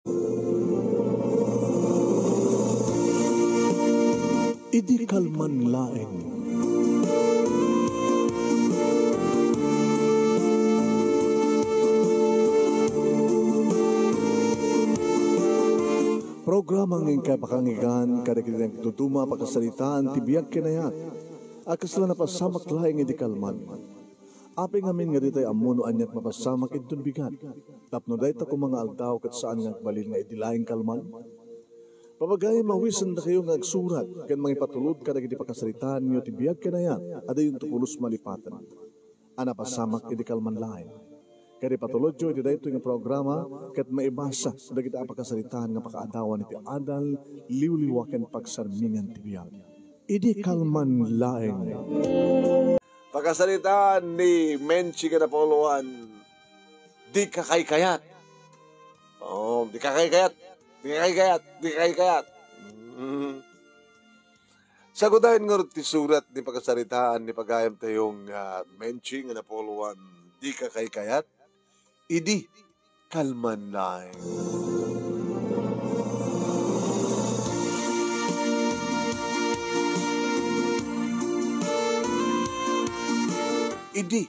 Idi kalman laeng. Programa ng kapakangigan kada kita tutuma pakasalitaan tibiyag kinayat. Akas lang napasamak laeng idi kalman. Aping amin nga ditay amuno anyat mapasamak itun bigat. Tapno dahi ta kung mga aldaw kat saan nga balil nga idi laeng kalman. Pabagay mawisan na kayo nga agsurat, kan mga ipatulod ka na giti pakasalitaan nyo tibiyag kinayat, ada yung tukulos malipatan. Ana pasamak iti kalman lain. Kaya patulod nyo iti dahito yung programa, kat maibasa na kita pakasalitaan nga pakaadawan iti adal, liwliwakan pagsarmingan tibiyag. Iti kalman lain. Pakasalitaan ni Menchi ka na puluhan, di kakaykayat. Di kakaykayat. Di kayat. Sagudahin nga ti surat ni pagkasaritaan ni pagayam tayong menching na poluan di kayat. Idi kalman laeng. Idi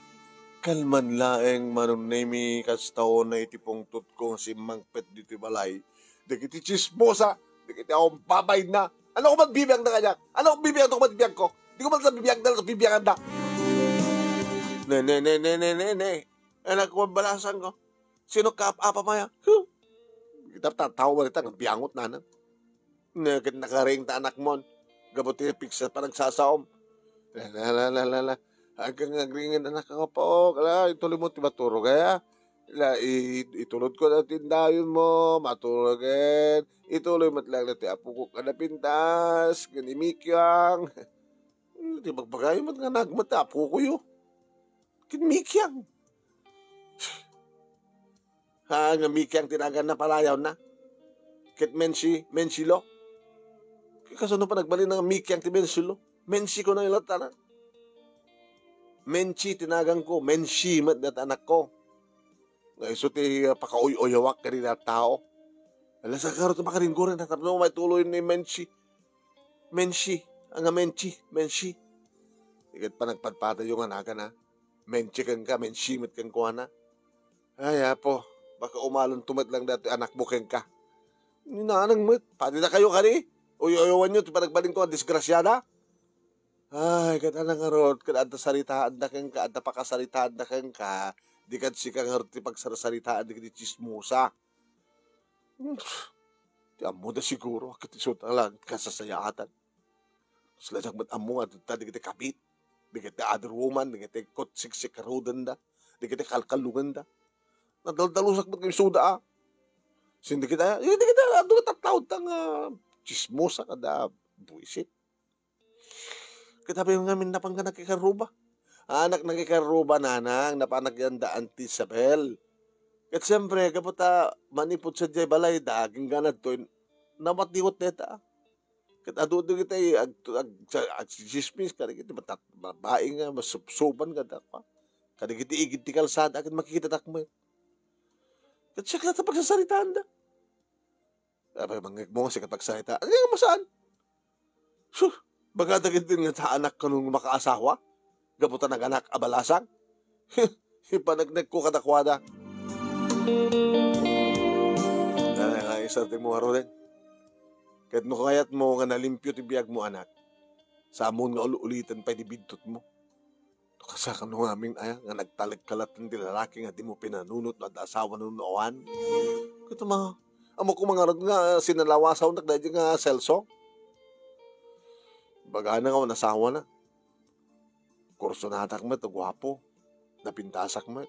kalman laeng manunemi kastaw na itipong tutkong si Mangpet dito balay. Dikiti chismosa, dikiti akong babay na. Ano ko magbibiyag na kanya? Ano ko bibiyag ko magbibiyag ko? Di ko man sa bibiyag na, bibiyagan na. Ne. Anak ko balasan ko. Sino ka apa maya? Kita tatawa mo rin, biyangot na na. Nakaring ta anak mo. Gabuti pizza pa nagsasaom. La. Hanggang nagringin anak ko po. Kala, ituloy mo tibaturo kaya. Itulod ko na tindayon mo, matulogin, ituloy matlang na ti apo ko kanapintas, ganimikyang. Di magbagay mo nga nagmat, apo ko yun. Kinimikyang. Nga mikyang tinagan na palayaw na. Kit menshilo. Kasunod pa nagbali ng mikyang ti menshilo. Menshi ko na ilat na. Menshi tinagang ko, menshi mat dat anak ko. Iso ti pakauy-oyawak ka rin na tao. Alam sa karot na makarin ko rin. Natapos mo may tuloy ni Menchi. Menchi. Ikat pa nagpadpata yung anaga na. Menchi kang ka, menchi mat kang kuha na. Ay, apo. Baka umalon tumat lang dati anak mo kang ka. Ninanang mo. Pati na kayo ka rin. Uy-oyawan nyo. Ti pa nagbaling ko ang disgrasyada. Ay, kata na nga rod. Kada saritaan na kang ka. Ada pakasaritaan na kang ka. Di ka si kang harti pagsarasalitaan di ka di chismosa. Di amo na siguro. Katisot lang kasasayaatan. Saladyak mat amo at di ka kapit. Di ka other woman. Di ka kotsiksik karodan da. Di ka kalkalungan da. Nadaldalusak mat kayo suda. Sindi kita. Di kita. Ado ka tatawad tang chismosa ka da. Buisit. Kita pa yung ngamin na pang ka nakikaruba. Anak nagkikaruba nanang, napanaganda Auntie Isabel. At siyempre, kapag manipot sa jay balay, daging ganad to, namatiwot neta. Kat adudo kita, ag-sismis, kada kita, babae nga, masupsuban ka pa. Kada kita igid ti kalsada, agad makikita takmo. Kat siya kala sa pagsasaritaan da. Abay, mangik mo kasi kapagsasaritaan. Ano nga masaan? Baga dagit din nga sa anak ka nung makaasawa. Gabutan ng anak abalasang. Ipanagnig ko kadakwada. Ay, isang mo haro din. Kahit no kayat mo nga nalimpyo ti biyag mo anak. Sa amon nga ulitan pa di bidtot mo. Kasaka no aming nga nagtalag-kalatan ti lalaki nga di mo pinanunot na asawa nung nooan. Kito mga, amo ko mga rod nga sinalawasaw nagdadya nga selso. Baga na nga nasawa na. Kurso natak mo, gwapo. Napintasak mo.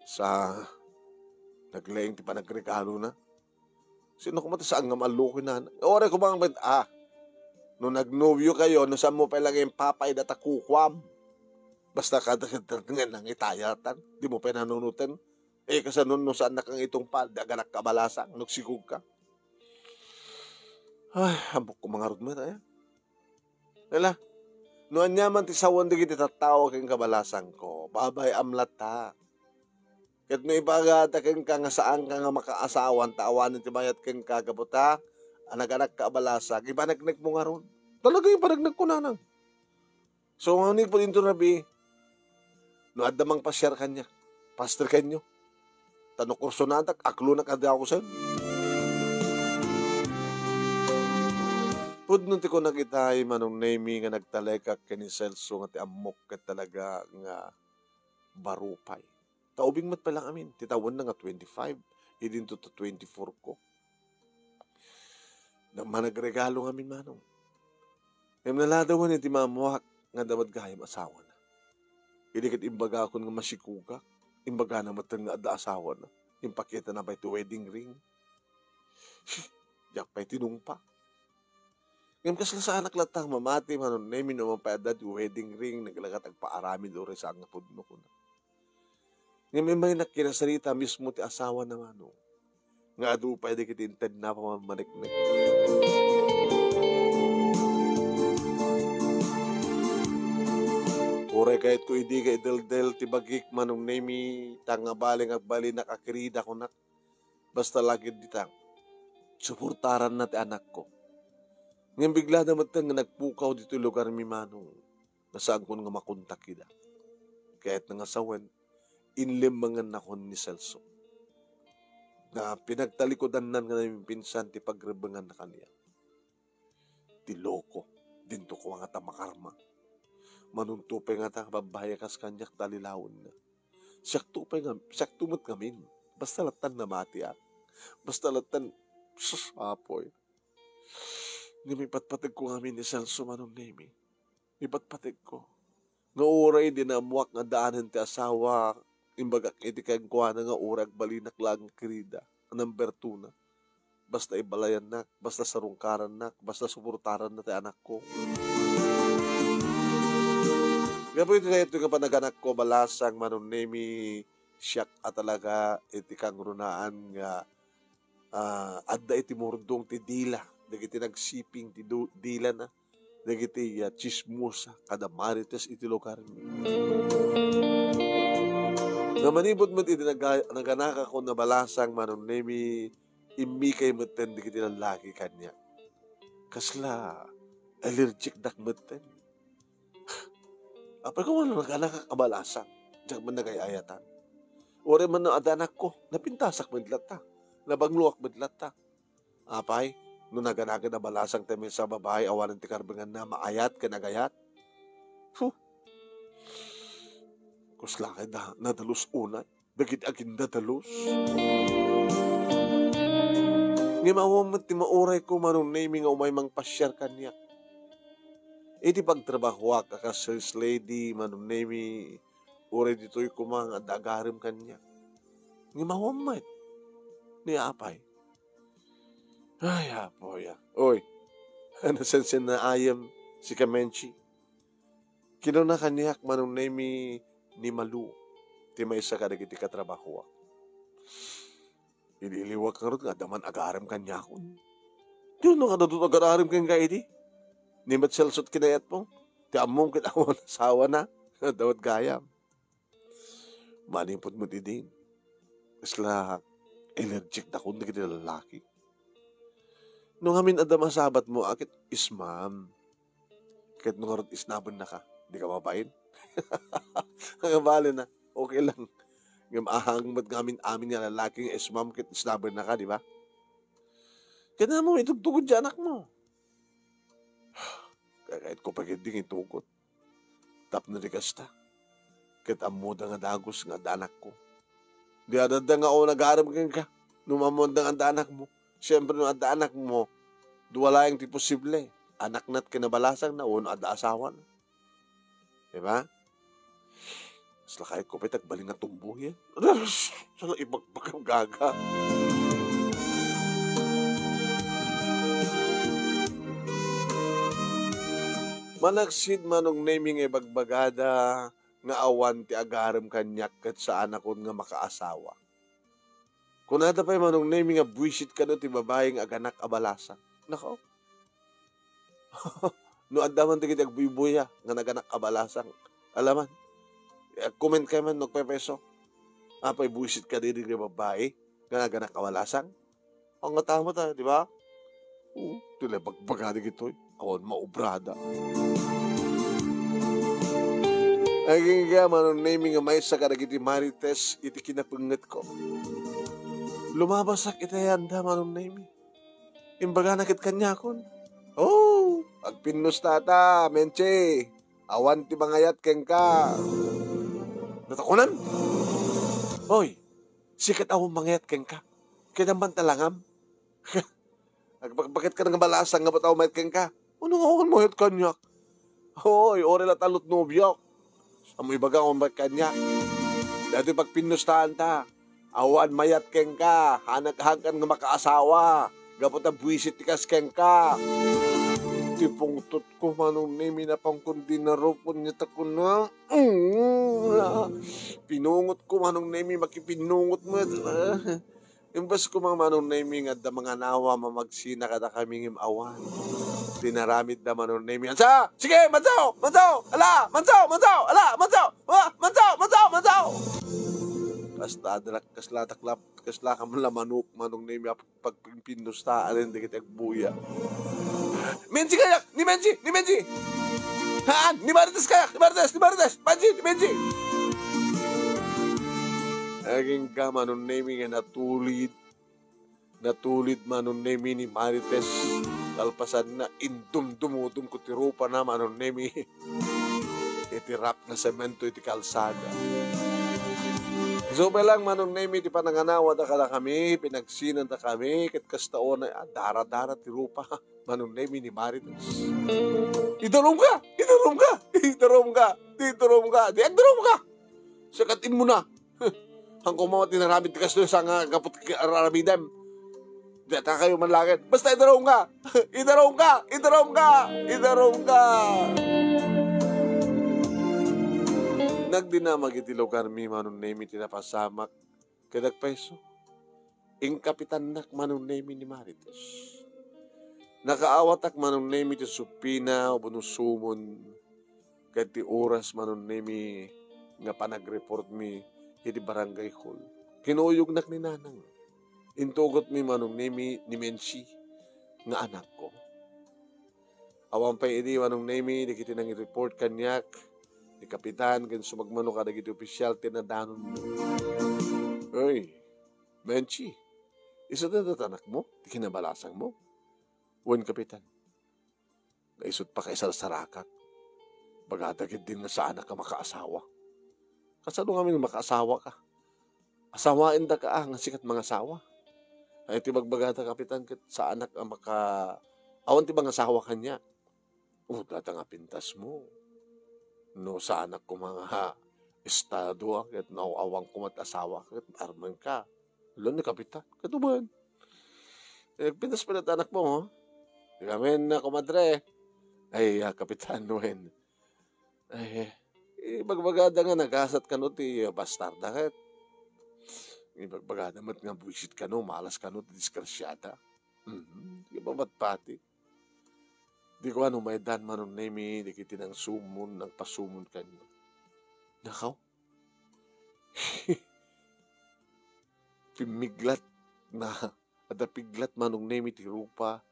Sa naglayang ti pa nagregalo na. Sino kumata saan nga malukin na? Ore ko bang nung nagnobyo kayo, nung saan mo pa lang yung papay na takukwam. Basta kadagdagan ng itayatan. Di mo pa nanunutin. Kasi nung saan na kang itong pal, daganak kabalasang, nagsigug ka. Ay, hamok ko mga rod mo tayo. Wala. Noon niya man ti sawan di kita tatawag ang kabalasang ko. Babay amlat ta. Kat no ipagata ken ka nga saan ka nga makaasawan, taawanan ti mayat ken kagabuta, anak-anak ka abalasa, ibanagnak mo nga ron. Talaga yung panagnak ko nanang. So, ang po dito nabi, no adamang pasyar kanya, pastor kanyo, tanong kurso natak, aklo na kada ako sa'yo. Pud nun ti ko nakitay manong name nga nagtalekak kani Celso nga ti amok kat talaga nga barupay. Taubing mat pa lang amin, titawan na nga 25, idin to 24 ko. Na managregalo nga amin manong. Ngayon naladawan ni ti mamuhak nga dapat gayam asawa na. Idikat imbaga ako nga masikugak, imbaga na matan nga ada asawa na. Impakita na ba ito wedding ring? Yak pa'y tinumpa. Ngayon kasla sa anak latang mamati manon nemi no mapaedad wedding ring naglagat agpaarami do re sa nga pudno ko na. Ngayon may nakinasarita mismo ti asawa na mano. Nga adu pwede kitinted na pamamaniknik. Uray kahit ko hindi ka idel-del ti bagik manong nemi tanga baling agbali nakakirida ko nak. Basta lagi ditang suportaran na ti anak ko. Ngayon bigla na matang nga nagpukaw dito lugar mi manong. Nasaan ko nga makontak kita. Kahit nangasawan, inlimangan na ko ni Celso. Na pinagtalikodan nan nga namin pinsan ti pagrebangan na kaniya. Ti loko, dinto ko nga tamakarma. Manuntupay nga ta babaya kas kanyak talilawon na. Siyak tumot ngamin. Basta latan na mati ak. Basta latan, apoy. Nga may patpatig ko ngamin ni Celso manong nemi. May patpatig ko. Nga oray din na amuak nga daanan ti asawa. Imbaga iti kayang kuha na nga urag balinak lang kirida. Number 2 na. Basta ibalayan na. Basta sarungkaran na. Basta suportaran na ti anak ko. Kaya po ito ka panaganak ko balasang manong nemi siyak at talaga iti kang runaan nga adda iti murdong ti dila. Dagiti nagsiping ti dila na. Dagiti chismosa kada marites iti lugar. Nga manibot mo iti naganaka ko na balasang manong nemi imikay maten di kiti lalaki kanya. Kasla allergic dak maten. Apay ko man naganaka kabalasang diyak man nagayayatan. Ore man na adanak ko napintasak madlata. Nabangluak madlata. Apay no naganaka na balasang temi sa babae awanan ti karbengan na maayat kanagayat. Kusla kay nadalus unay. Dagit agin nadalus. Ngayon mawamat ti mauray ko manong nami nga umay mang pasyar kanya. E di pagtrabaho ka sales lady manong nami uray dito'y kumang adagarim kanya. Ngayon mawamat. Ni apay. Ay apoy. Oy. Nasensin na ayam si Kamenchi. Kino na kanyak manong nami ni Malu, ti may isa ka nagiti katrabaho. Ililiwag ka rin nga, daman agaram kanya ko. Yun nga nadot agaram kanya iti. Ni Matselsot kinayat mo, ti among kinawang asawa na, dawat gayam. Manipot mo ti din. Isla, allergic na kung nagiti lalaki. Nung amin adam asabat mo, akit ismam. Kahit nung harot isnabon na ka, di ka mapain. Ang bali na, okay lang. Ngam gamin amin nga lalaking esmam kit stubborn na ka, di ba? Kaya mo, itugtugod dyan anak mo. Kahit ko paginding itugod. Tap na di kasta. Kahit amuda nga dagos nga danak ko. Di adada nga o nag-aaram ka. Numamonda nga danak mo. Siyempre nung anak mo, duwala yung ti posible. Anak na't kinabalasang na o ada asawa na. Diba? Sala kahit ko pa'y tagbaling na tumbo yan. Sala ibagbag gaga. Managsid manong naming ibagbagada nga awan ti agaram kanyak kat sa anak ko nga makaasawa. Kung nada pa'y manong naming nga buwisit ka no ti babaeng aganak abalasa. Nako. No adaman ti kitag buibuya nga naganak abalasang. Alaman. Comment kayo man nagpepeso. Apay buisit ka din ng babae, nga kawalasan. Ang nga tama ta, di ba? Tila bagbagada gito, awan maubrada. Aging nga, manon naming nga may sa karagiti Marites, iti kinapungat ko. Lumabasak itayanda, manon naming. Imbaga nakit kanya kon. Oh, agpinnos tata, menche. Awan ti bangayat keng ka. Natakunan? Hoy, sikat awan bangayat keng ka. Kinaman talangam. Bakit ka nang balasang nga bataw mayat keng ka? Ano nga awan mayat kanya? Hoy, ore la talot nobyo. Amoy baga akong ba't kanya. Dati pag pinustahan ta, awan mayat keng ka, hanag-hangkan nga makaasawa, gapot ang buwisit tikas keng ka. Tipong tot ko manong nemi na pang kundi na ropon niya tako na. Pinungot ko manong nemi, makipinungot mo. Imbas ko mga manong nemi nga da mga nawa mamagsina kada kaming awan. Dinaramid na manon na yung sige, mansaw! Mansaw! Ala! Mansaw! Mansaw! Ala! Mansaw! Mansaw! Mansaw! Mansaw! Kasla ka man manok manong na yung pagpinustaan rin di kita buya. Menji kayak! Ni Menji! Ni Menji! Haan! Ni Marites kayak! Ni Marites! Ni Marites! Menji! Ni Menji! Aging ka manon na yung natulid manon na ni Marites. Kalpasan na indum-dumudum ko tirupa na manon nemi. Itirap na semento iti kalsada. So lang manon nemi ti pananganawa da kada kami, pinagsinan da kami, ket kastaon na dara-dara tirupa manon nemi ni Marites. Idarom ka! Idarom ka! Idarom ka! Idarom ka! Di agdarom ka! Sakatin mo na! Hanggang mga tinaramid ti kasto sa nga kapot aramidem. Data kayo manlangit. Basta idarong ka! Idarong ka! Idarong ka! Idarong ka! Nagdinamag iti lugar mi manon nemi tinapasamak. Kadag peso. Ing kapitan nak manon nemi ni Marites. Nakaawatak manon nemi ti supina o bunusumon. Kati oras manon nemi nga panag-report mi iti barangay hall. Kinuyog nak ni nanang. Intugot mi manong nemi ni Menchi nga anak ko. Awan pa ini manong nemi di kiti nang i-report kanyak ni kapitan kan sumagmano ka dagiti opisyal tinadanon mo. Oy, Menchi, isa na anak mo? Di kinabalasang mo? Wan kapitan. Naisot pa kaisal sarakak. Bagadagid din na sa anak ka makaasawa. Kasano kami makaasawa ka? Asawain da ka nga sikat mga asawa. Ay ti magbagata kapitan sa anak ang awan ti bang asawa kanya. Data nga pintas mo. No sa anak ko mga estado ket nawawang ko mat asawa ket arman ka. Lon ni kapitan. Katuban. Pintas pa na anak mo, ho? Kamen na kumadre. Ay, kapitan noen. Ay, magbagada nga nagasat ka no ti bastarda ket. Ibagbaga naman nga buwisit ka no, malas ka no, diskrasyata. Di ba matpati? Di ko ano, may dan manon nemi, di kiti ng sumon, ng pasumon kanyo. Nakaw? Pimiglat na, adapiglat manong nemi ti rupa,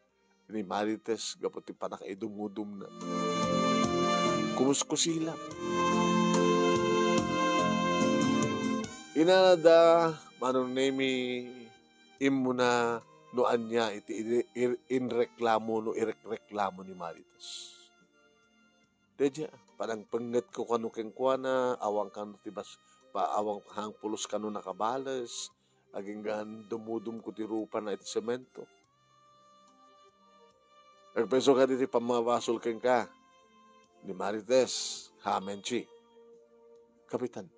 ni Marites, gapot ti panakaidumudum na. Kumuskusila. Inada, manong nemi imuna noan niya iti inreklamo no ireklamo ni Marites. Dedya, parang penget ko kanu keng kuana, awang kanu tibas awang hang pulos kanu nakabales, aging gan dumudum ko ti rupa na iti semento. Nagpeso ka diti pamabasol keng ka ni Marites, Menchi. Kapitan,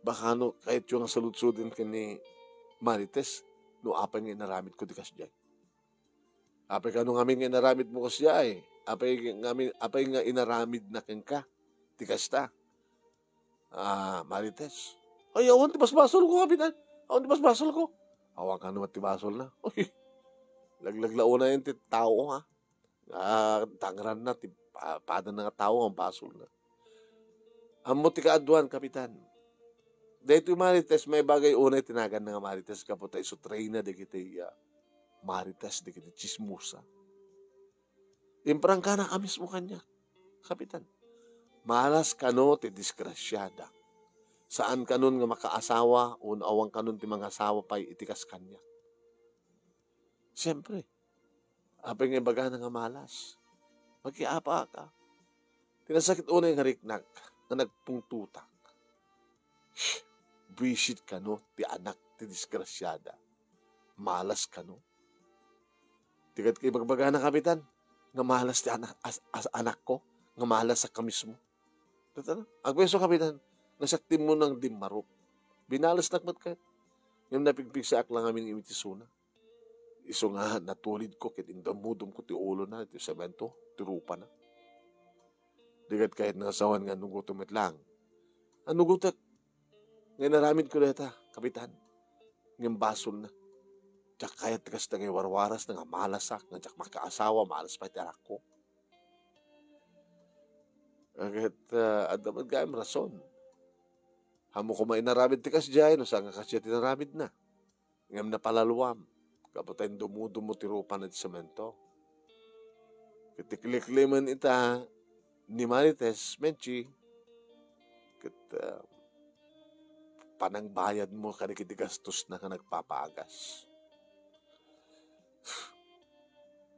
baka no, kahit yung saludsudin ka ni Marites, no apay nga inaramid ko di kasya. Apay ka no ngamin nga inaramid mo kasya eh. Apay nga inaramid na keng ka, di kasta. Marites. Ay, awan ti basbasol ko, kapitan. Awan ti basbasol ko. Awan ka naman ti basol na. Uy, laglaglao na yun ti tao, ha. Tangran na, ti pada na nga tao ang basol na. Amo ti kaadwan, kapitan. Dahito Marites, may bagay unay tinagan nga Marites kapot tayo so traina di kita Marites di kita chismusa. Imprang ka na kamis mo kanya, kapitan. Malas kano ti disgrasyada. Saan kanon nga makaasawa, unawang kanon ti mga asawa pa'y itikas kanya. Siyempre, apeng ibaga na nga malas. Magkiapa ka. Tinasakit unay nga riknak, nga nagpungtutak. Visit ka no, ti anak ti disgrasyada. Malas ka no. Tigat kay bagbaga na kapitan, nga malas ti anak, anak ko, nga malas sa kamis mo. Tata na, agweso kapitan, nasaktim mo ng dimmarok. Binalas nakmat kahit. Yung napigpig sa aklang amin imitisuna. Iso nga natulid ko, kit indamudom ko ti ulo na, ti semento, ti rupa na. Digat kahit nasawan nga nugutom lang. Nugutat, nga naramid ko na kapitan, ng basol na. Tsak kaya tikas na ngay warwaras na nga malasak, nga tsak makaasawa, malas pa iti anak ko. Agad, adamad gayam rason. Hamo ko may naramid tikas dyan, no saan nga kasya tinaramid na. Ngam na palaluam, kapatay dumudumo ti rupa na ti semento. Kitiklikliman ita, ni Marites, Menchi, panang bayad mo kanikidigastos na ka nagpapaagas.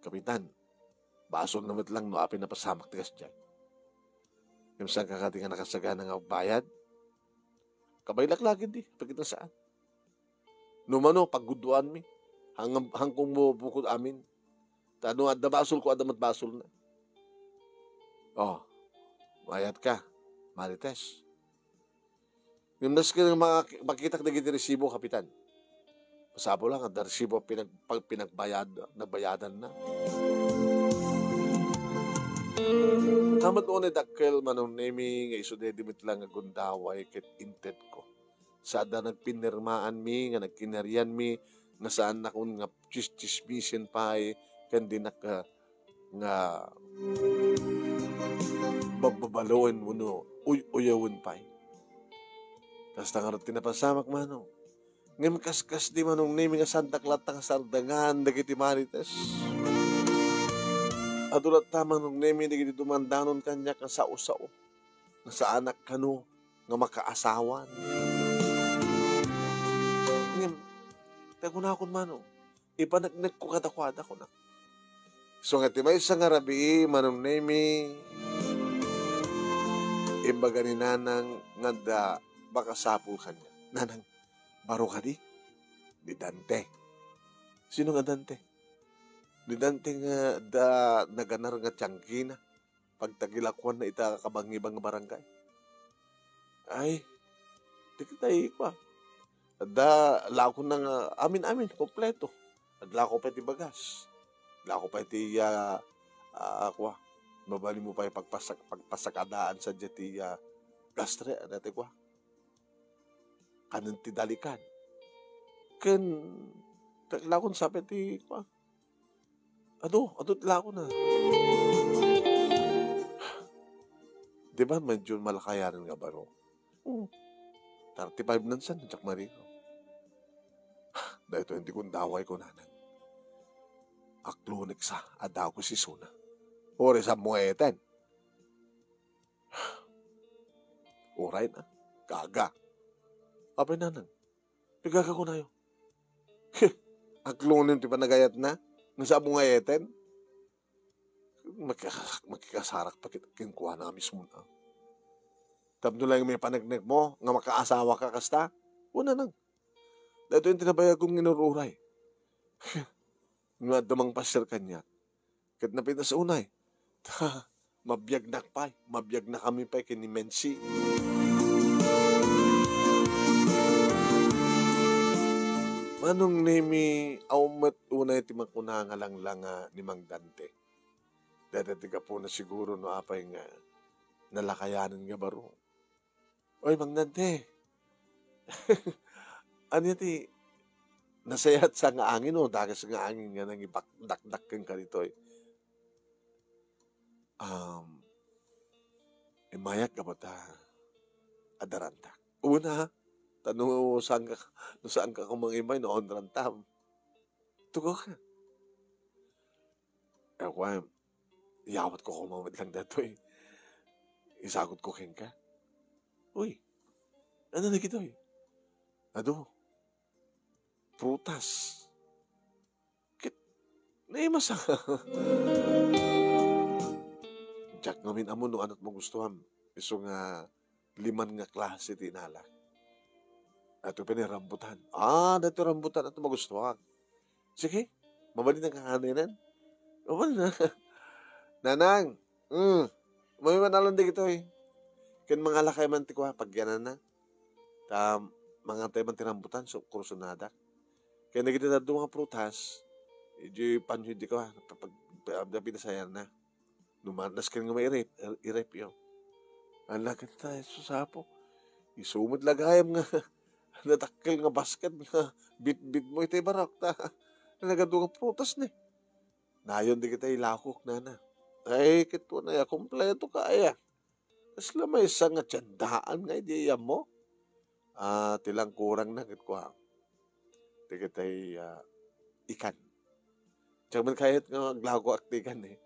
Kapitan, basol naman lang no apin na pasamak tigas dyan. Yung saan kakati nga nakasaga ng bayad, kabaylaklagin di, pagkita saan. Numano, pagguduan mi, hangkong mo bukod amin. Tano, adda basol ko, adamat basol na. Oh, bayad ka, Marites. Yung nas ka nang makita na giti resibo, kapitan. Pasabo lang, ang resibo pinagbayad, nagbayadan na. Kamat una dakkel manong nemi nga iso dedimit lang nga gundaway ket inted ko. Sada nagpinirmaan mi, nga nagkinaryan mi, nga saan na kun nga chismisen pa'y kandi nga bababaloin mo no, uyawin pa'y. Tas tangarot tinapasamak mano. Ngem kaskas di manong nemi nga santaklat nga sardangan dagiti Marites. Adulat tamang nung nemi dagiti dumandanon kanya ka sa usao. Nga sa anak kano nga makaasawan. Ngem tagunakon mano. Ipanagnek ko katakwada ko na. So nga timay sa nga rabi manong nemi imbaga ni nanang nga da makasapul kanya. Nanang, baro ka di? Di Dante. Sino nga Dante? Di Dante nga da naganar nga tiyangkina. Pagtagilakwan na ita kabangibang barangay. Ay, di kitay pa. Da, lako na nga, amin, kompleto. Lako pa iti bagas. Lako pa iti, babali mo pa yung pagpasakadaan sa jati, gastre, dati kwa. Kanan ti dalikan. Ken taglakon sabi ti pa. Ado tlako na. Di ba medyo malakayanan nga baro? 35 nansan, Jack Marino. Dahil ito hindi kong daway ko nanan. Aklunik sa adaw ko si Suna. Ore sa muetan. Oray na. Gaga. Apay nanang, pigaga ko na yun. Aklunin ti panagayat na, nasa bungayeten. Magkikasarak pa kinkuha na mismo na. Tapno lang may panagnek mo, nga makaasawa ka kasta, una nang. Dito yung tinabaya kong ginururay. Nga damang pasir kanya. Kat napita sa unay. Mabiyag na pa, mabiyag na kami pa kinimensi. Manong nemi aumat unay ti makuna nga lang ni Mang Dante. Dati ka po na siguro no apay nga nalakayanan nga baro. Oy Mang Dante. Ano ti nasayat sa nga angin o dagas nga angin nga nang ibakdak kang karitoy. Imayak ka ba ta adarantak? Una, Tanong saan ka kumangimay noon rantam. Tugo ka. Ewan, iyawat ko kumamit lang dato eh. Isagot ko ken ka. Uy, ano na kito eh? Ado, prutas. Kit, naimasa. Jack ngamin amo no anot mo gustuhan. Iso nga 5 nga klase tinala. Ato pa ni rambutan. Dato rambutan ato magustuhan. Sige, mabali na kakaninan. Mabali na. Nanang, may manalan di kito eh. Ken mga lakay man ti ko pag yanan na. Mga tayo man tirambutan, so kursunada. Kaya nagita na doon mga prutas, di panyo di ko pag pinasayan na. Numanas ka nga may irep yun. Ang lagat tayo, susapo. Isumod lagayam nga. Natakil nga basket nga. Bit-bit mo ito'y barak ta. Nagado nga prutas ni. Nayon di kita ilakok na. Ay, kito na kompleto ka ay. Tapos lamay isa nga tiyandaan nga ideya mo. Tilang kurang na kit ko ha. Di kita'y ikan. Tsaka man kahit nga glago aktikan eh.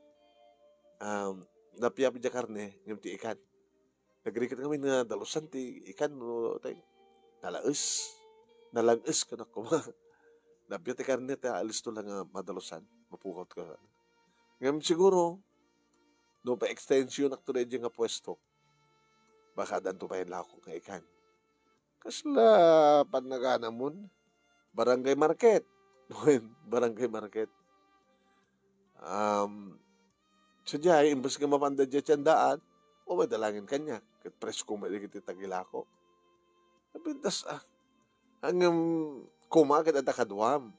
Napiyapi dya karne, ngayon ti ikan. Nagrikit kami na dalusan ti ikan mo tayo. Nalagas ka na ko. Napiya ti karne, alis to lang madalusan. Mapukot ka. Ngayon siguro, no pa extension akto rin nga pwesto. Baka danto pa yung lako nga ikan. Kasla panagana mo, barangay market. Barangay market. Sadya, imbas ka mapanda dyan tiyandaan, may dalangin kanya. Kat presko may dikit tagilako. Napintas hanggang kumakit at akadwam.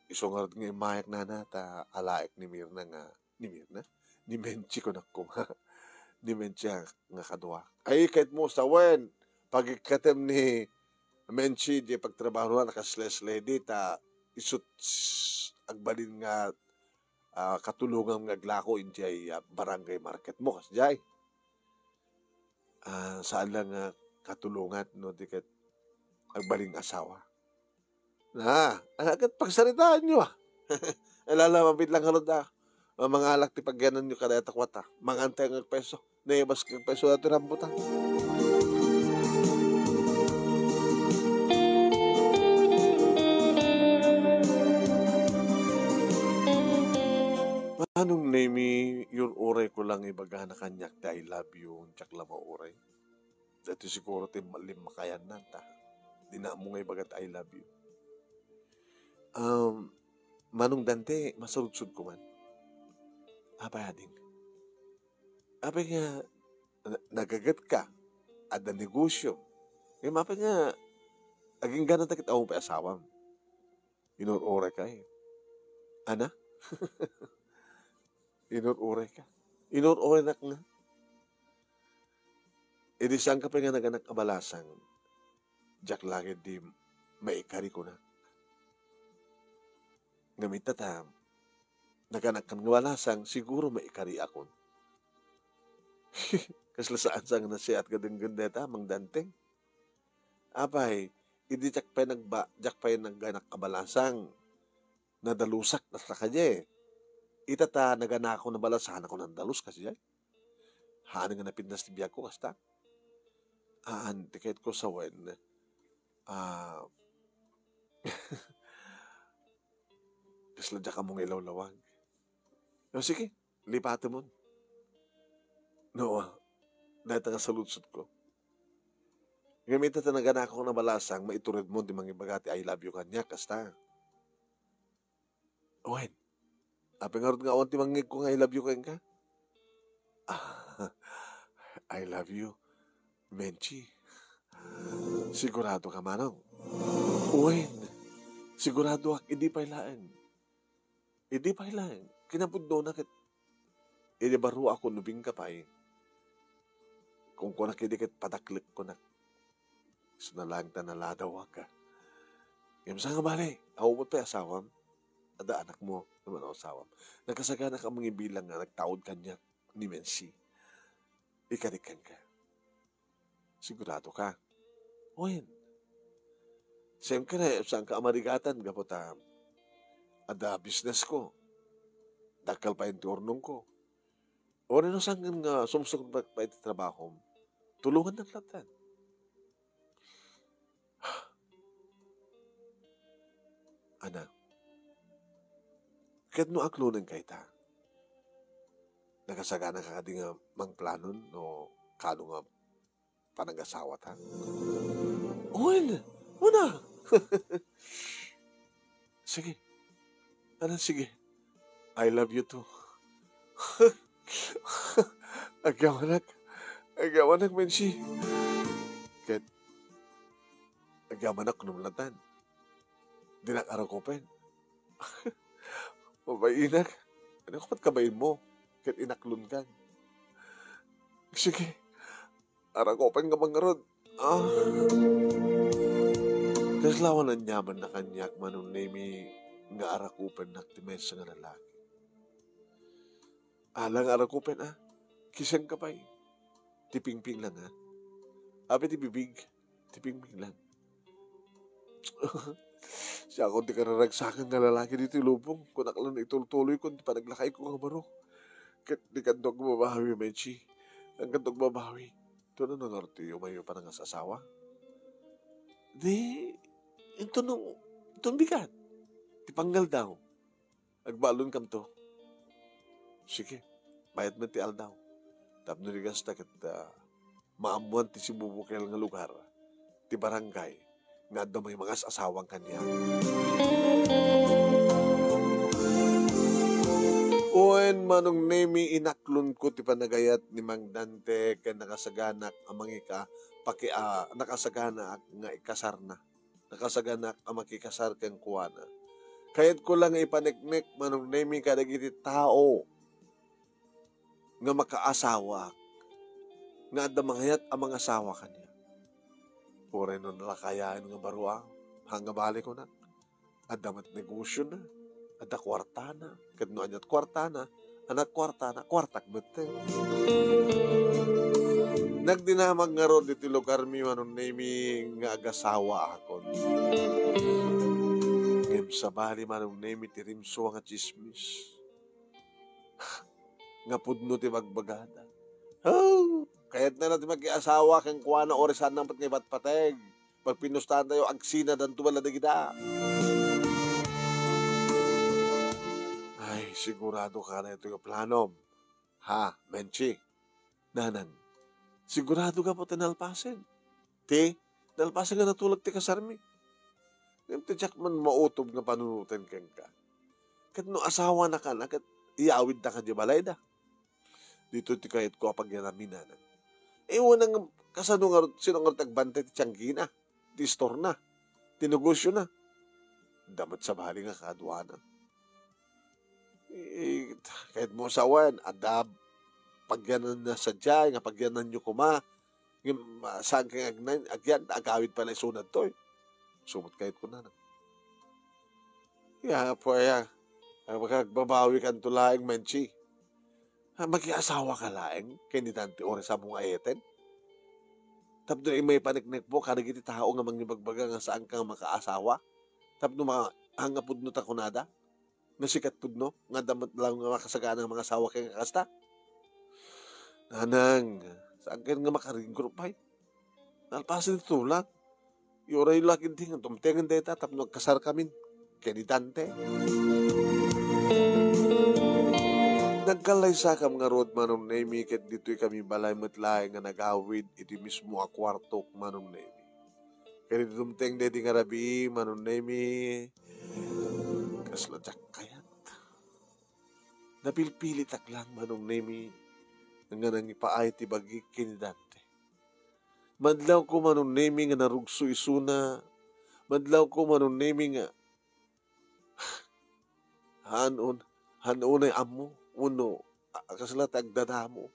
Isungarot nga mayak na nata, alaik ni Mirna nga, ni Menchi ko na kuma. Ni Menchi nga kadwa. Ay, kahit mo sa wen, pagikatem ni Menchi, di pagtrabaho na nakasles-ledi, isut agbalin nga katulungan nga glako injay barangay market mo kasjay. Saan lang katulungan no diket agbaling asawa. Agad pagsaritaan nyo Alamabit lang halod mga alak ti pagyanan nyo kada takwata. Mangantay ng peso. Naibas kang peso na tirambutan. Anong name yung oray ko lang ibaga na kanyak na I love you tsak lang oray. Dito siguro ti malim makayan na ta. Di na mo nga ibagat I love you. Manong Dante, masaludsud ko man. Ading. Apay nga, nagagat ka, at na negosyo. Ngayon, apay nga, aging ganan takit akong pa asawam. Inur-ore ka eh. Ana? Inur-ore ka. Inur-ore na nga. E di saan ka pa nga naganak abalasang, jak langit di maikari ko na. Ngamit tatam, naganak kan nga walasang, siguro maikari akon. Kasla saan sang nasiat ka din ganda mang danteng. Apay, hindi jak pa nagganak kabalasang, nadalusak na sa kanya eh. Itata naganak ako na balasahan ako ng dalus kasi ay. Haan nga napindas ti biyak ko kasta. Tikit ko sa wen. Kasla dya ka mong ilawlawag. No, sige, lipate mo. No, dahil nga saludsod ko. Ngamit na naganak ako na balasang, maiturid mo di mga ibagati, I love you kanya, kasta. Owen, apingarod nga onti mangig ko nga I love you kanya ka? I love you, Menchi. Sigurado ka manong. Owen, sigurado ak, hindi pa ilaan. Hindi pa ilaan. Kinapudno na kit. Hindi baro ako nubing ka pa eh. Kung ko nakidikit padaklik ko na. So nalang tanaladaw ka. Yung sa nga bali, ako mo pa asawam. Ada anak mo, naman ako asawam. Nagkasagana ka mga bilang nga, nagtaod kanya ni Mensi. Ikanikan ka. Sigurado ka. Oyen, Same ka na, saan ka amarigatan, gapot ada business ko, dakal pa yung turnong ko. O rin saan nga sumsong pa iti trabaho, tulungan ng latan. Anak, kahit no aklunan kay ta, nakasagana ka di nga mang planon o kano nga panag-asawa ta. Uwan, una. Sige, sige. I love you too. Agawanak men si. Kahit agamanak numlatan. Dinak araw ko pen. Mabainak. Ano ko pat kabayin mo? Kahit inaklon ka. Sige. Araw ko pen ka mangarod. Kaslawan ang nyaman na kanyak manong nemi nga arakupen naktimes nga lalaki. Alang arakupen kisang kapay. Tipingping lang Abi ti bibig, tipingping lang. Siya akong di kararagsakan nga lalaki dito ilubong. Kung naklan ituloy ko, di pa naglakay ko nga baro. Di kandog mabahawi, Menchi. Ang kandog mabahawi. Ito na nangarti yung mayo pa ng asawa. Itong bigat. Tipanggal daw. Agbalon kam to. Sige, bayad mo ti al daw. Tapno rigas na maamuan ti si bubukil nga lugar. Ti barangay. Nga daw may mga asawang kanya. Uwen manong nemi inaklon ko ti panagayat ni Mang Dante ken nakasaganak amang nakasaganak nga ikasar na. Nakasaganak ang makikasar ken kuwana. Kayat ko lang ipaniknik manong nemi kadagiti tao nga makaasawa nga adamangayat ang mga asawa kanya. Pure nun lakayaan nga baruang hanga balik ko na. Adamat negosyo na. Ada kwarta na. Kadno anyat kwarta na. Anak kwarta na. Kwartak bete. Nagdinamag nga ron dito lugar mi manong nemi nga agasawa akon. Ngem sa bali manong nemi tirimso nga chismis. Nga pudno ti magbagada. Kahit na natin mag-iasawa kang kuha na orisan ng patngibat-pateg. Pag pinustahan tayo, agsina dan tuwala na gida. Ay, sigurado ka na ito yung planom. Ha, Menchi? Nanang, sigurado ka po tinalpasin. Nalpasin ka natulog ti kasarmi. Ngayon ti Jackman mautob nga panunutin kang ka. Kat no asawa na ka na, kat iawid na ka di balay da. Dito ti kahit ko apag yan namin nanang. Unang kasano nga sino nga tagbante ti tiyanggi na, ti store na, ti negosyo na. Damat sa bahali nga kadwana. Kahit mo sawan, adab, pagyanan na sadya, nga pagyanan nyo kuma, saan kang agyan, agawid pala isunad to. Sumot kahit ko na. Po magbabawi kan tulaing Menchi. Mag-iasawa ka laing, kaya ni Dante oras sa mong ayeten. Tapos may paniknik po, karagiti tao nga mangbagbaga nga saan kang makaasawa. Tapos hangapod no takunada, nga sikat pudno, nga damat lang nga makasagana ng mga asawa kay kakasta. Nanang, saan kayo nga makaringgrupay? Nalpasin ito lang. Yoray lakin ting, tumtengan deta, tapos nagkasar kami, kaya ni Dante. Nagkalay sa kam nga road manong nemi ket dito'y kami balay metlay nga nagawid iti mismo a kwartok manong nemi. Kaya dumteng dedi nga rabi manong nemi kasladyak kayat. Napilpili taklang manong nemi nga nangipaay ti bagi kinidante. Madlaw ko manong nemi nga narugso isuna. Madlaw ko manong nemi nga hanunay amo. Uno, kasalat agdadamo.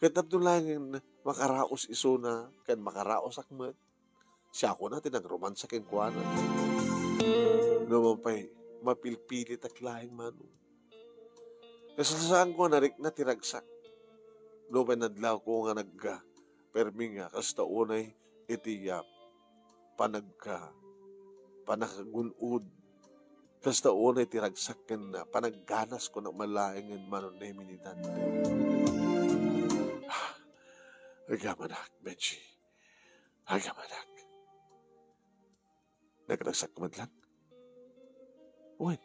Katap doon lang makaraos iso na, kan makaraos akmat. Siya ko natin ang romansa ken kuana. Naman pa'y mapilpilit at lahing mano. Kasasaan ko narik na tiragsak. Naman nadlaw ko nga permi nga, kasta unay itiyap. panakagunod. Kasta unay tiragsakan na panagganas ko ng malaing manonemi ni Dante. Agamanak, Benji. Agamanak. Nagragsak ka man lang? Uwan,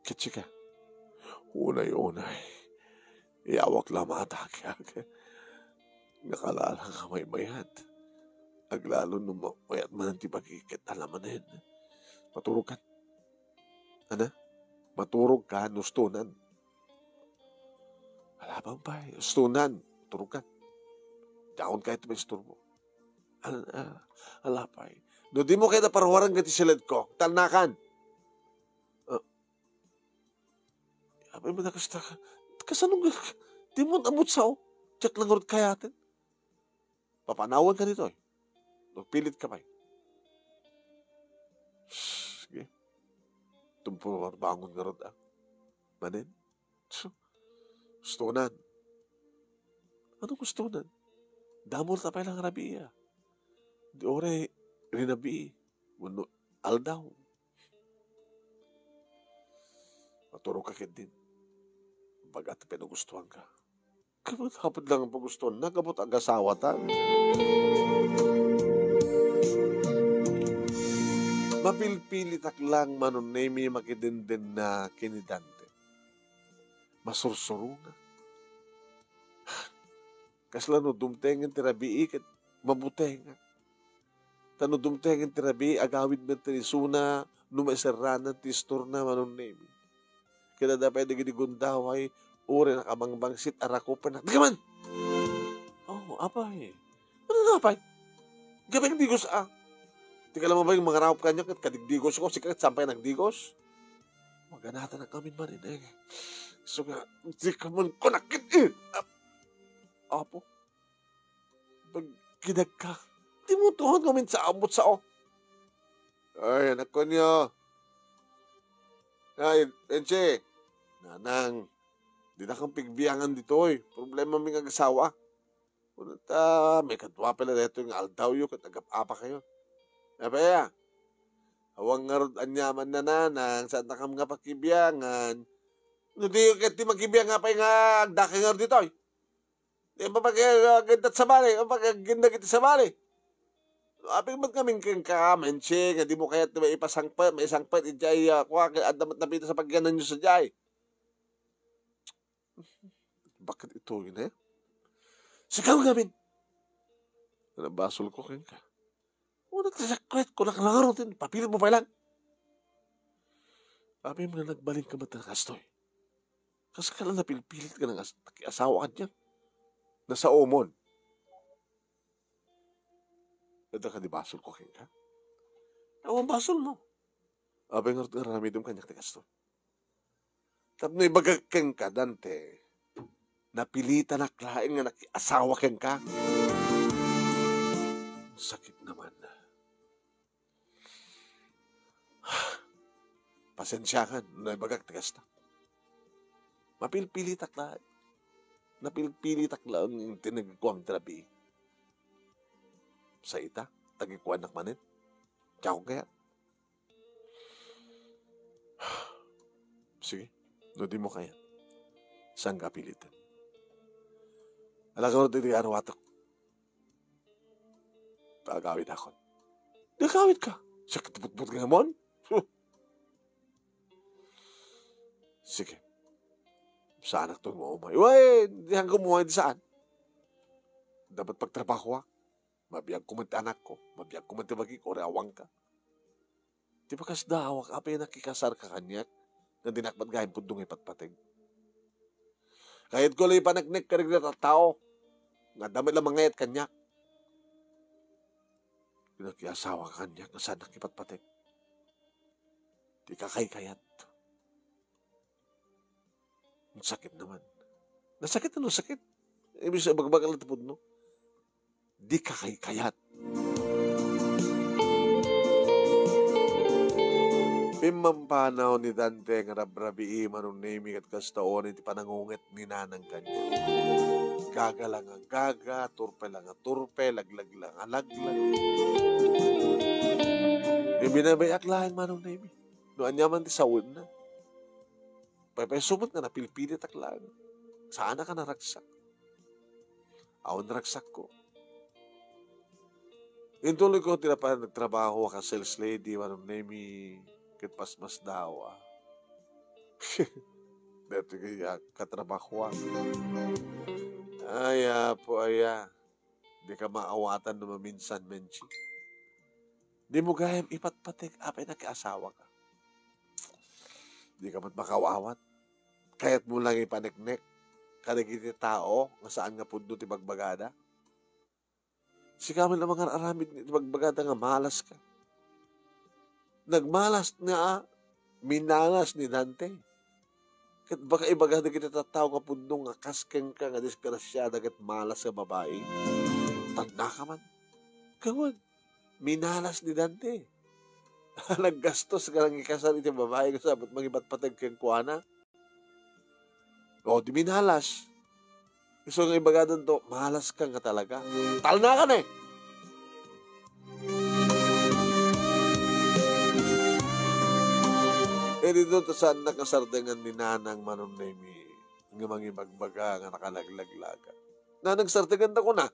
kitsi ka. Unay-unay. Iawak lamatag. Nakalalang ka may mayat. Aglalo nung mayat man ang tibagikit alamanin. Maturog ka. Ano? Maturog ka, nustunan. Alabang pa eh. Nustunan. Maturog ka. Daon kahit may isturbo. Alapay. No, di mo kayo naparwarang gati silid ko. Talnakan. Abay mo na kasta ka. Kasanong di mo namot sao. Diyak lang urod kayatin. Papanawan ka dito eh. Nagpilit ka pa eh. Sige. Tumpuro bangon nga rod ah. Manin. Gustunan. Anong gustunan? Damol tapay lang rabi ah. Di ore rinabi. Wano aldaw. Maturo ka kit din. Bagat pinagustuhan ka. Kapag hapad lang ang pagustuhan, nagabot ang asawa ta. Mapilpilit ak lang manonemi makidenden na kinidante. Masursuro na. Kaslano dumtengen tirabi ikit mabutenga. Tano dumtengen tirabi agawid men tirisuna numaisaranan tistor na manonemi. Kaya dapat nagigundaway uri na kamangbangsit arako pa na. Di ka man! Oh, apay. Ano na apay? Gabing digos ah. Di ka lang ba yung mga raop kanya kat kadigdigos ko, sikat sampay nagdigos? Maganata na kami man eh. So nga, di ka man ko nakit eh. Apo, bagkidag ka. Di mo tuhon kami sa amot sa o. Ay, anak ko niyo. Ay, Enche. Nanang, di na kang pigbiyangan dito eh. Problema may kagasawa. Kunata, may katwa pala dito yung aldaw yung katagap-apa kayo. Napaya, awang nga rod anyaman na nanang, saan na kam nga pakibiyangan. Hindi yung kati magkibiyan nga pa yung agdaki nga dito eh. Di ba pag-agindat sa bali? Pag-agindat kita sa bali? Aping ba't kaming kamenche, nga di mo kaya may ipasangpat, may isangpat, ijay, kuha, adamat na pita sa pagyanan nyo sa jay. Bakit ito yun eh? Sigaw gamin. Nabasol ko kayo ka. Una tasakret ko nakalangaro din. Papilit mo pa lang. Sabi mo na nagbaling ka mata ng kastoy. Kasi ka lang napilpilit ka ng asawa ka niya. Nasa omon. Ito ka di basol ko kayo ka. Ang basol mo. Sabi nga rin ramidom ka niya ng kastoy. Tapos na ibagagkang ka, Dante. Napilitan na klaing nga nakiasawa kang ka. Sakit naman. Pasensya ka, naibagag tagas na. Mapilpili takla. Napilpili takla ang tinagkuang terapi. Sa ita, tagikuan nakmanin. Tiyaw kaya. Sige, no di mo kaya. Saan ka pilitan? Alam ka rin ano watok. Agawid ako. Di agawid ka. Sakit putput ka naman. Sige. Saan ako mo umay? Uy, di hanggang umuhay di saan. Dapat pagtrabaho ako. Mabiyag ko man anak ko. Mabiyag ko man tibagi ko. Reawang ka. Di ba kas dawak? Apa yung nakikasar ka kanyak? Na dinakbat gahin pundong ipatpatig. Kahit ko lang ipanagnik ka rin na tao. Nga damit lang mangayat kanyak. Pinakiasawa ka kanyak. Na saan nakipatpatig. Di ka kayat. Ang sakit naman. Nasakit ano? Sakit. Ibig sa bagbagal na tapod, no? Di ka kayat. Pimampanaw ni Dante nga rabrabi manong naming at kastaon iti panangungit ni nanang kanya. Gaga lang ang gaga, turpe lang ang turpe, laglag lang ang laglag. Ibinabayak lang manong na ibi. Noan yaman ti sawod na. Paypay sumot na napilpilit ak lang. Saan ka naragsak? Awan naragsak ko. Intuloy ko tinapan nagtrabaho ka sales lady manong na ibi kitpasmas daw. Dito kaya katrabaho. Aya po aya. Di ka maawatan na maminsan, Menchi. Di mo gayam ipatpatik apay nakiasawa ka. Di ka mat makawawat. Kaya't mo lang ipaneknek. Kanagiti tao, nga saan nga pundo ti bagbagada. Si kami na mga aramid ti bagbagada nga malas ka. Nagmalas nga, minalas ni Dante. Kat baka ibagada kita tataw nga pundo nga kaskeng ka nga disgrasyada kat malas sa babae. Tanda ka man. Kawan, minalas ni Dante. Naggastos ka lang ikasal iti babae kasabot magibat patag kang kuwana. O, di minalas. Gusto nga ibagadan to, malas ka nga talaga. Talna ka na eh. Eh, dito to saan nakasardengan ni Nanang manon na nga mangibagbaga nga nakalaglaga. Nanang sardengan ko na.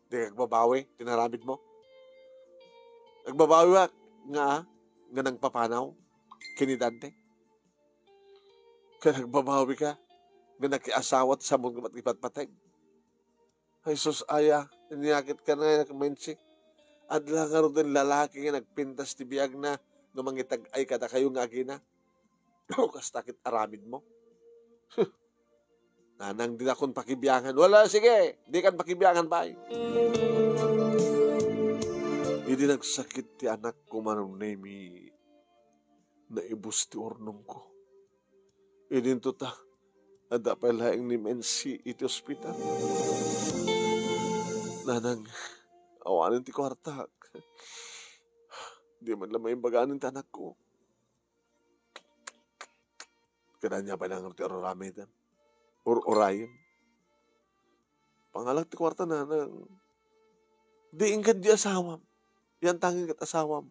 Di kagbabawi, tinaramid mo. Nagbabawi nga nang papanaw, kinidante. Kaya nagbabawi ka, nga nakiasawat sa mga ipatpatag. Ay sus, aya, niyakit ka na mensi. Adla nga rin lalaki nga nagpintas ti biyag na nga mangitag ay kada kayo nga agina. Kas takit aramid mo. Nanang din akong pakibiyangan. Wala, sige, di kan pakibiyangan ba? Hindi nagsakit ti anak ko manong nemi na ibus ti ornong ko. Hindi to ta, ada pa laing ni Mensi iti ospital. Nanang, awanin ti kwartak. Di man lamay baganin ti anak ko. Kadanya pa lang ti ororamitan. Orayan. Pangalang ti kwarta nanang, di ingkad di asawam. Yan tanging kat asawam.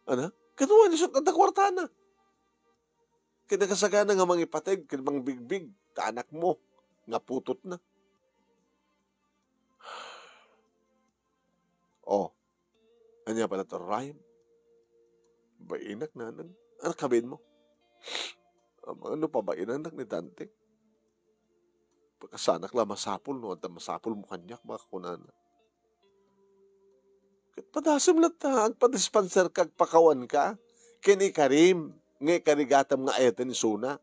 Ano? Kanuwa niya sa kwarta na. Kinakasagana nga mga ipateg, kinamang bigbig, kaanak mo, nga putot na. Oh, anya pala to, Ryan? Bainak na nang, anak kabin mo? Ano pa ba inanak ni Dante? Pagkasanak lang masapul, no? At masapul mo kanyak, mga kunana. Padasim lang ta, ang padispenser kag pakawan ka, kini Karim, ngay karigatam nga ayatan ni Suna.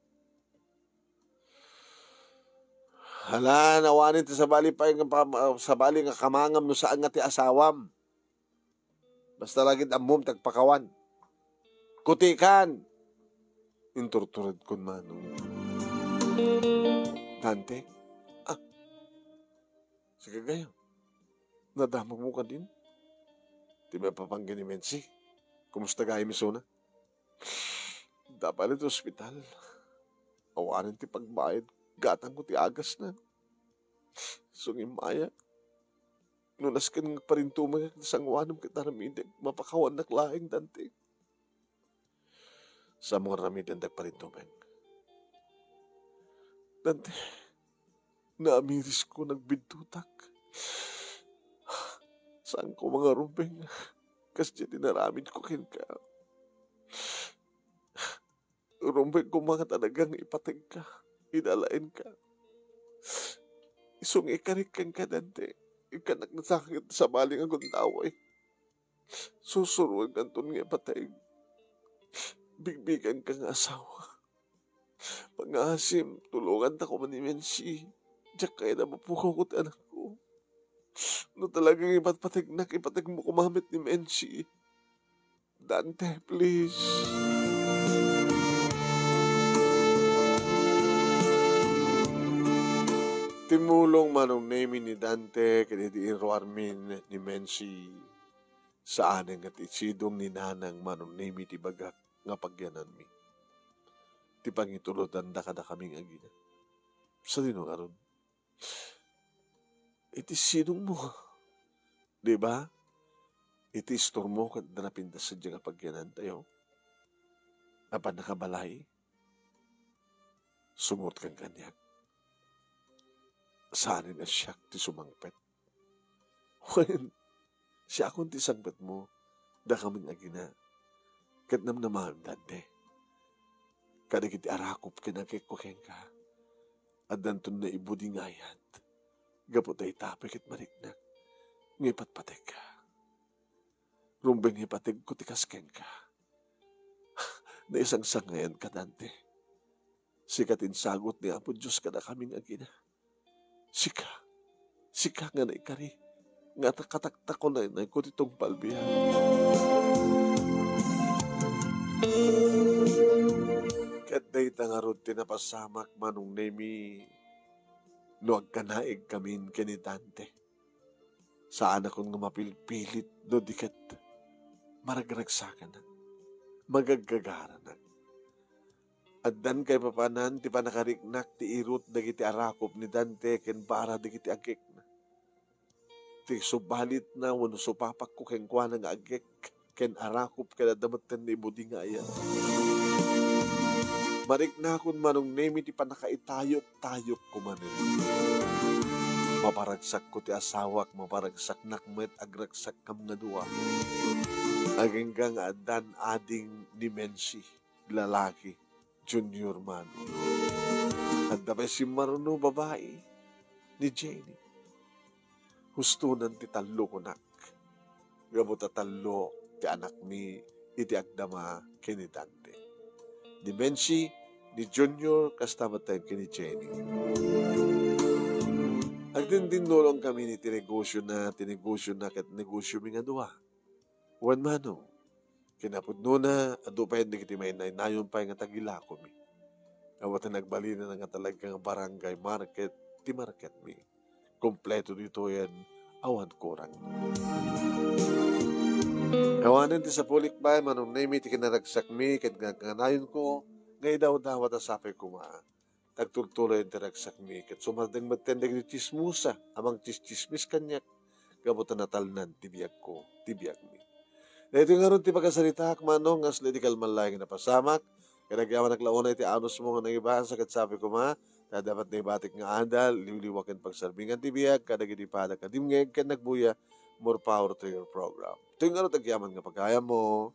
Hala, nawanin ti sabali pa yung sabali nga kamangam no saan nga ti asawam. Basta lagit amom tagpakawan. Kutikan. Inturturad kun manong. Dante, sige gayo. Nadamag mo ka din. Di ba papanggan ni Mensi? Kumusta gaya mi Suna? Dapat ito ospital. Awanin ti pagbayad. Gatang ko ti agas na. Sungin maya. Nunas ka nga parintumang sangwanam kita ramidag. Mapakawan na klaing Dante. Sa mga ramidan parintumang. Dante, naamiris ko nagbintutak. Saan ko mga rumpeng? Kasi tinaramid ko kin ka. Rumpeng ko mga talagang ipatag ka. Inalain ka. Isong ikarik kang ka, Dante. Ikanak na sakit sa maling ang gundaway. Susuruan ka ito nga ipatag. Bigbigan ka nga asawa. Pangasim, tulungan na ko man ni Mensi. Diyak kaya na mapukaw ko ti anak ko. No talagang ipatpatag mo kumamit ni Mensi. Dante, please. Timulong manong name ni Dante kaya di Armin ni Mensi sa aneng at isidong ni Nanang manong name ti bagak nga pagyanan mi. Ti pangitulotan da kada kaming agina. Sa dinong aron. Iti sinong mo. Diba? iti istor mo kat napintas sa dyan nga pagyanan tayo. Apan nakabalay, sumot kang kanyak. Saan na siya ti sumangpet? When siya akong ti sangpet mo, da kaming agina, kat namnamaham dante. Kada kiti arakop kinakikukeng ka, at dantun na ibuding ayat, gapot ay tapik at mariknak, ngipat patek ka. Rumbeng hipatig ko tikaskeng ka. Na isang sangayan ka dante. Sikatin sagot ni Apo Diyos kada kaming agina. Sika nga na ikari, nga takatakta ko na inay ko titong palbihan. Kaday tangarod tinapasamak manong nemi, no agkanaig kamin kinitante. Saan akong mapilpilit no dikat, maragragsakan na, magaggagara na. At dan kay papanan, ti panakariknak, ti irot, dagiti arakop ni Dante, ken para dagiti agek na. Ti subalit na, wano supapak ko ken kwa nga agek, ken arakop, ken adamatan ni ibudi nga ayan. Mariknakon manong nemi, ti panakaitayok-tayok ko manin. Maparagsak ko ti asawak, maparagsak nakmet, agragsak kam nga duwa. Agenggang adan ading ni Mensi, lalaki, Junior man. At dabay si Maruno, babae, ni Jenny. Hustunan ti talo ko nak. Gabot talo ti anak ni iti agdama kini Dante. Ni Mensi, ni Junior, kastamat tayo kini Jenny. Agdindin nolong kami ni tinegosyo na kat negosyo mi nga duwa. Wan manong, kinapudno na, ado pa hindi kiti may nayon pa nga tagila ko mi. Awat na nagbalina na nga talagang barangay market, ti market mi. Kompleto dito yan, awan kurang. Awanan ti sa pulik ba, manong nami ti kinaragsak mi, kat nga nayon ko, ngay daw at asapay ko ma. Tagtultuloy ang tiragsak mi, kat sumardang magtendag ni chismusa, amang chismis kanyak, gabutan natalnan, tibiyag ko, tibiyag mi. Na ito nga ron ti pagkasalita, manong, as lady kalmalayang na pasamak, kanagyaman naglauna iti anos mo nga nangibahan, sakat sabi ko ma, na dapat na ibatik nga andal, liwliwakin pagsarbingan tibiyag, kadagitipadak ka dimngeg, kan nagbuya, more power to your program. Ito nga ron tagyaman nga pagkaya mo,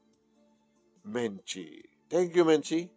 Menchi. Thank you, Menchi.